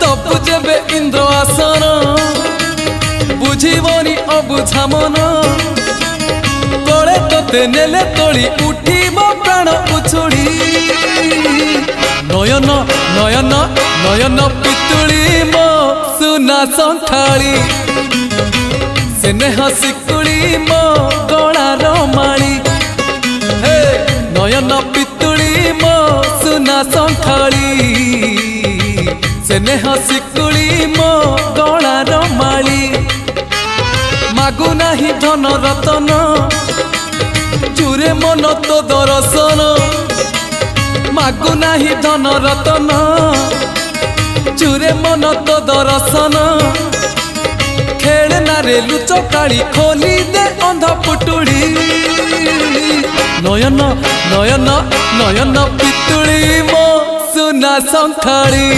तपु जेबे इंद्र आसन बुझीबनी अबुझा मन कले तोते नेले तोली उठीब प्राण उछुड़ी नयन नयन नयन पितुड़ी मो सुना संखाली स्नेह शिकुड़ी मो गलार माली नयन पितुड़ी मो सुना संखाली स्नेह शिकुड़ी मो गलार माली मागु नाही धन रतन चूरे मन तो दर्शन मागु नाही धन रतन चूरे मन तो दर्शन खेलना रे लुचकाली खोली दे अंधा पुटुड़ी नयन नयन नयन पितुड़ी मो सुना संखाली।